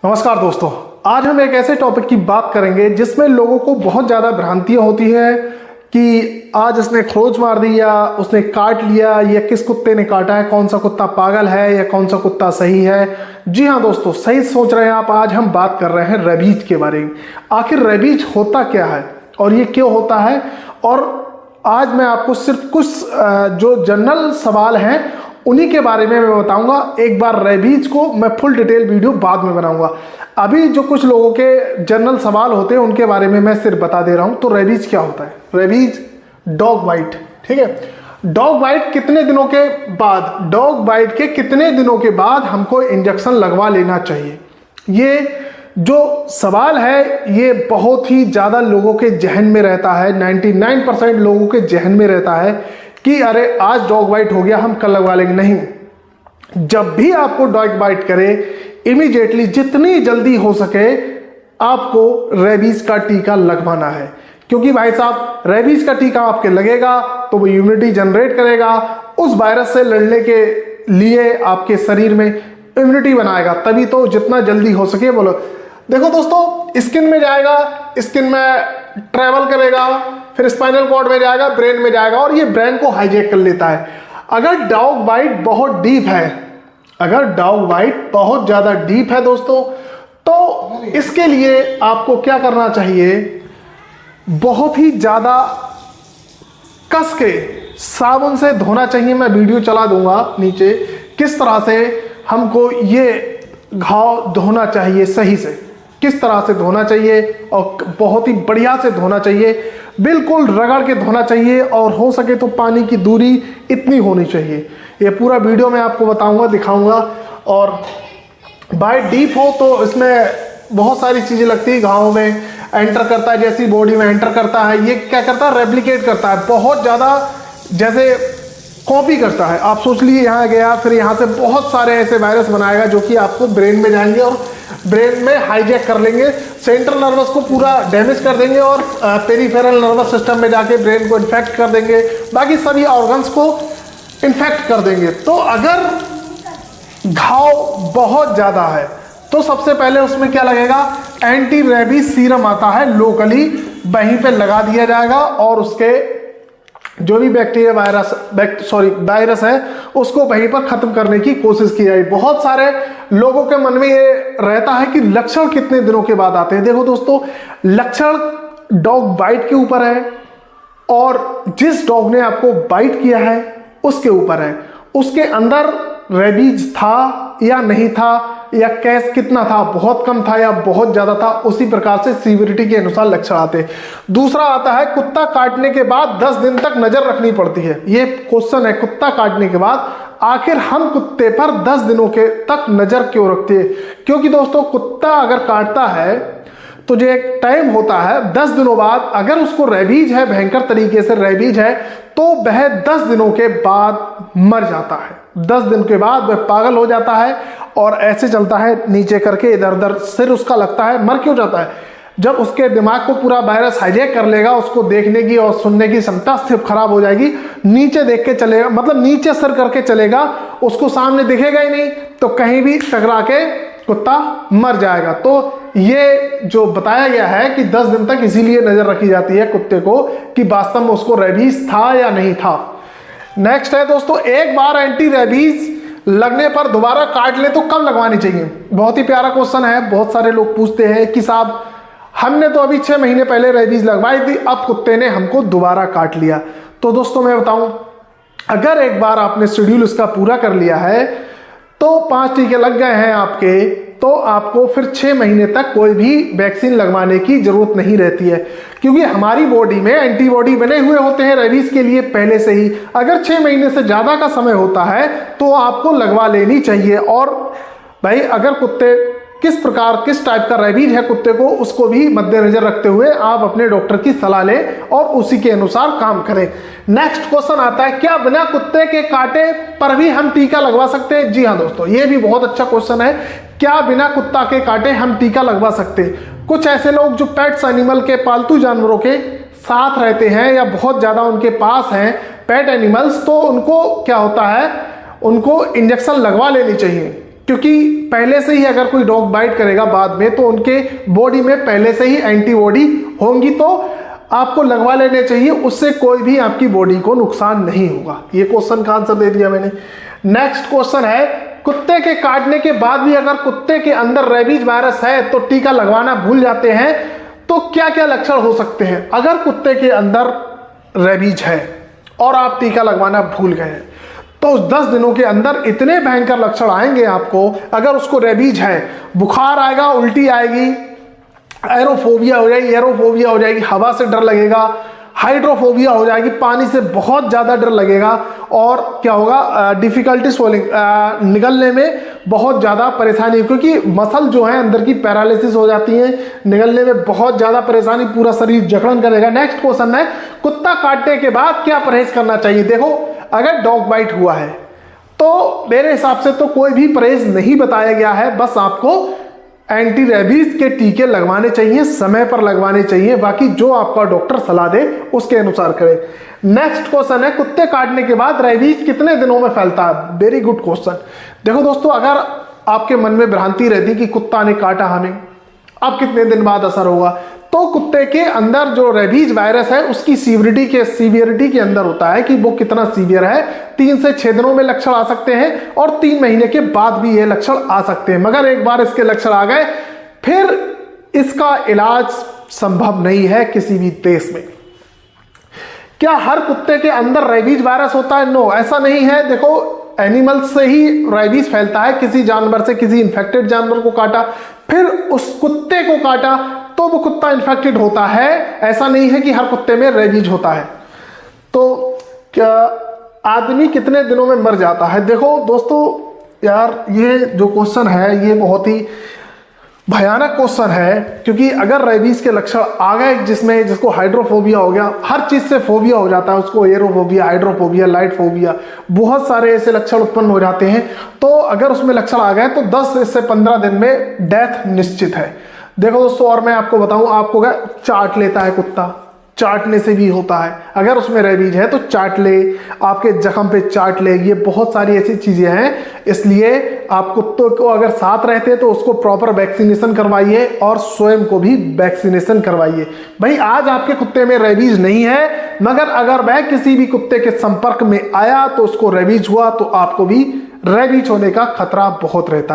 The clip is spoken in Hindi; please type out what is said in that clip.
नमस्कार दोस्तों, आज हम एक ऐसे टॉपिक की बात करेंगे जिसमें लोगों को बहुत ज़्यादा भ्रांतियां होती है कि आज इसने खरोच मार दी या उसने काट लिया या किस कुत्ते ने काटा है, कौन सा कुत्ता पागल है या कौन सा कुत्ता सही है। जी हाँ दोस्तों, सही सोच रहे हैं आप। आज हम बात कर रहे हैं रेबीज के बारे में। आखिर रेबीज होता क्या है और ये क्यों होता है, और आज मैं आपको सिर्फ कुछ जो जनरल सवाल हैं उन्हीं के बारे में मैं बताऊंगा। एक बार रेबीज को मैं फुल डिटेल वीडियो बाद में बनाऊंगा। अभी जो कुछ लोगों के जनरल सवाल होते हैं उनके बारे में मैं सिर्फ बता दे रहा हूं। तो रेबीज क्या होता है? रेबीज डॉग बाइट, ठीक है। डॉग बाइट कितने दिनों के बाद, डॉग बाइट के कितने दिनों के बाद हमको इंजेक्शन लगवा लेना चाहिए? ये जो सवाल है ये बहुत ही ज़्यादा लोगों के जहन में रहता है। 99% लोगों के जहन में रहता है कि अरे आज डॉग बाइट हो गया, हम कल लगवा लेंगे। नहीं, जब भी आपको डॉग बाइट करे इमीडिएटली जितनी जल्दी हो सके आपको रेबीज का टीका लगवाना है। क्योंकि भाई साहब, रेबीज का टीका आपके लगेगा तो वो इम्यूनिटी जनरेट करेगा, उस वायरस से लड़ने के लिए आपके शरीर में इम्यूनिटी बनाएगा। तभी तो जितना जल्दी हो सके बोलो। देखो दोस्तों, स्किन में जाएगा, स्किन में ट्रेवल करेगा, फिर स्पाइनल कॉर्ड में जाएगा, ब्रेन में जाएगा और ये ब्रेन को हाईजैक कर लेता है। अगर डॉग बाइट बहुत डीप है, अगर डॉग बाइट बहुत ज्यादा डीप है दोस्तों, तो इसके लिए आपको क्या करना चाहिए? बहुत ही ज्यादा कस के साबुन से धोना चाहिए। मैं वीडियो चला दूंगा नीचे किस तरह से हमको ये घाव धोना चाहिए, सही से किस तरह से धोना चाहिए, और बहुत ही बढ़िया से धोना चाहिए, बिल्कुल रगड़ के धोना चाहिए। और हो सके तो पानी की दूरी इतनी होनी चाहिए। ये पूरा वीडियो मैं आपको बताऊंगा, दिखाऊंगा। और बाइट डीप हो तो इसमें बहुत सारी चीज़ें लगती है, घाव में एंटर करता है, जैसी बॉडी में एंटर करता है। ये क्या करता है? रेप्लिकेट करता है, बहुत ज़्यादा जैसे कॉपी करता है। आप सोच लीजिए यहाँ गया, फिर यहाँ से बहुत सारे ऐसे वायरस बनाएगा जो कि आपको ब्रेन में जाएंगे और ब्रेन में हाईजैक कर लेंगे, सेंट्रल नर्वस को पूरा डैमेज कर देंगे और पेरिफेरल नर्वस सिस्टम में जाके ब्रेन को इन्फेक्ट कर देंगे, बाकी सभी ऑर्गन्स को इन्फेक्ट कर देंगे। तो अगर घाव बहुत ज़्यादा है तो सबसे पहले उसमें क्या लगेगा? एंटी रेबीज सीरम आता है लोकली, वहीं पे लगा दिया जाएगा और उसके जो भी बैक्टीरिया वायरस है उसको वहीं पर खत्म करने की कोशिश की जाए। बहुत सारे लोगों के मन में ये रहता है कि लक्षण कितने दिनों के बाद आते हैं। देखो दोस्तों, लक्षण डॉग बाइट के ऊपर है और जिस डॉग ने आपको बाइट किया है उसके ऊपर है। उसके अंदर रेबीज था या नहीं था, या कैस कितना था, बहुत कम था या बहुत ज्यादा था, उसी प्रकार से सीवियरिटी के अनुसार लक्षण आते हैं। दूसरा आता है कुत्ता काटने के बाद 10 दिन तक नजर रखनी पड़ती है। ये क्वेश्चन है, कुत्ता काटने के बाद आखिर हम कुत्ते पर 10 दिनों के तक नजर क्यों रखते हैं? क्योंकि दोस्तों, कुत्ता अगर काटता है तो जो एक टाइम होता है 10 दिनों बाद, अगर उसको रेबीज है, भयंकर तरीके से रेबीज है, तो वह 10 दिनों के बाद मर जाता है। 10 दिन के बाद वह पागल हो जाता है और ऐसे चलता है नीचे करके, इधर उधर सिर उसका लगता है। मर क्यों जाता है? जब उसके दिमाग को पूरा वायरस हाईजैक कर लेगा, उसको देखने की और सुनने की क्षमता सिर्फ खराब हो जाएगी। नीचे देख के चलेगा, मतलब नीचे सर करके चलेगा, उसको सामने दिखेगा ही नहीं, तो कहीं भी टकरा के कुत्ता मर जाएगा। तो ये जो बताया गया है कि 10 दिन तक इसीलिए नजर रखी जाती है कुत्ते को कि वास्तव में उसको रेबीज था या नहीं था। नेक्स्ट है दोस्तों, एक बार एंटी रेबीज लगने पर दोबारा काट ले तो कब लगवानी चाहिए? बहुत ही प्यारा क्वेश्चन है। बहुत सारे लोग पूछते हैं कि साहब हमने तो अभी 6 महीने पहले रेबीज लगवाई थी, अब कुत्ते ने हमको दोबारा काट लिया। तो दोस्तों मैं बताऊं, अगर एक बार आपने शेड्यूल इसका पूरा कर लिया है तो 5 टीके लग गए हैं आपके, तो आपको फिर 6 महीने तक कोई भी वैक्सीन लगवाने की जरूरत नहीं रहती है। क्योंकि हमारी बॉडी में एंटीबॉडी बने हुए होते हैं रेबीज के लिए पहले से ही। अगर 6 महीने से ज्यादा का समय होता है तो आपको लगवा लेनी चाहिए। और भाई, अगर कुत्ते किस प्रकार, किस टाइप का रेबीज है कुत्ते को, उसको भी मद्देनजर रखते हुए आप अपने डॉक्टर की सलाह लें और उसी के अनुसार काम करें। नेक्स्ट क्वेश्चन आता है, क्या बिना कुत्ते के काटे पर भी हम टीका लगवा सकते हैं? जी हाँ दोस्तों, ये भी बहुत अच्छा क्वेश्चन है। क्या बिना कुत्ता के काटे हम टीका लगवा सकते हैं? कुछ ऐसे लोग जो पेट्स एनिमल के, पालतू जानवरों के साथ रहते हैं या बहुत ज्यादा उनके पास हैं पेट एनिमल्स, तो उनको क्या होता है, उनको इंजेक्शन लगवा लेनी चाहिए। क्योंकि पहले से ही अगर कोई डॉग बाइट करेगा बाद में तो उनके बॉडी में पहले से ही एंटीबॉडी होंगी, तो आपको लगवा लेने चाहिए, उससे कोई भी आपकी बॉडी को नुकसान नहीं होगा। ये क्वेश्चन का आंसर दे दिया मैंने। नेक्स्ट क्वेश्चन है, कुत्ते के काटने के बाद भी अगर कुत्ते के अंदर रेबीज वायरस है तो टीका लगवाना भूल जाते हैं, तो क्या क्या लक्षण हो सकते हैं? अगर कुत्ते के अंदर रेबीज है और आप टीका लगवाना भूल गए हैं तो उस 10 दिनों के अंदर इतने भयंकर लक्षण आएंगे आपको। अगर उसको रेबीज है, बुखार आएगा, उल्टी आएगी, एरोफोबिया हो जाएगी, एरोफोबिया हो जाएगी, हवा से डर लगेगा, हाइड्रोफोबिया हो जाएगी, पानी से बहुत ज़्यादा डर लगेगा, और क्या होगा, डिफिकल्टी स्वेलिंग, निगलने में बहुत ज़्यादा परेशानी, क्योंकि मसल जो है अंदर की पैरालिसिस हो जाती है, निगलने में बहुत ज़्यादा परेशानी, पूरा शरीर जकड़न करेगा। नेक्स्ट क्वेश्चन है, कुत्ता काटने के बाद क्या परहेज करना चाहिए? देखो, अगर डॉग बाइट हुआ है तो मेरे हिसाब से तो कोई भी परहेज नहीं बताया गया है, बस आपको एंटी रेबीज के टीके लगवाने चाहिए, समय पर लगवाने चाहिए, बाकी जो आपका डॉक्टर सलाह दे उसके अनुसार करें। नेक्स्ट क्वेश्चन है, कुत्ते काटने के बाद रेबीज कितने दिनों में फैलता है? Very good question. देखो दोस्तों, अगर आपके मन में भ्रांति रहती कि कुत्ता ने काटा हमें, अब कितने दिन बाद असर होगा, तो कुत्ते के अंदर जो रेबीज वायरस है उसकी सीवियरिटी के अंदर होता है कि वो कितना सीवियर है। 3 से 6 दिनों में लक्षण आ सकते हैं और 3 महीने के बाद भी ये लक्षण आ सकते हैं, मगर एक बार इसके लक्षण आ गए फिर इसका इलाज संभव नहीं है किसी भी देश में। क्या हर कुत्ते के अंदर रेबीज वायरस होता है? नो, ऐसा नहीं है। देखो, एनिमल से ही रेबीज फैलता है, किसी जानवर से, किसी इन्फेक्टेड जानवर को काटा, फिर उस कुत्ते को काटा तो वो कुत्ता इन्फेक्टेड होता है। ऐसा नहीं है कि हर कुत्ते में रेबीज होता है। तो क्या आदमी कितने दिनों में मर जाता है? देखो दोस्तों, यार ये जो क्वेश्चन है ये बहुत ही भयानक क्वेश्चन है, क्योंकि अगर रेबीज के लक्षण आ गए, जिसको हाइड्रोफोबिया हो गया, हर चीज से फोबिया हो जाता है उसको, एरोफोबिया, हाइड्रोफोबिया, लाइट फोबिया, बहुत सारे ऐसे लक्षण उत्पन्न हो जाते हैं। तो अगर उसमें लक्षण आ गए तो 10 से 15 दिन में डेथ निश्चित है। देखो दोस्तों, और मैं आपको बताऊं, आपको क्या चाट लेता है कुत्ता, चाटने से भी होता है। अगर उसमें रेबीज है तो चाट ले, आपके जख्म पे चाट ले, ये बहुत सारी ऐसी चीजें हैं। इसलिए आप कुत्तों को अगर साथ रहते हैं तो उसको प्रॉपर वैक्सीनेशन करवाइए और स्वयं को भी वैक्सीनेशन करवाइए। भाई, आज आपके कुत्ते में रेबीज नहीं है, मगर अगर वह किसी भी कुत्ते के संपर्क में आया तो उसको रेबीज हुआ तो आपको भी रेबीज होने का खतरा बहुत रहता है।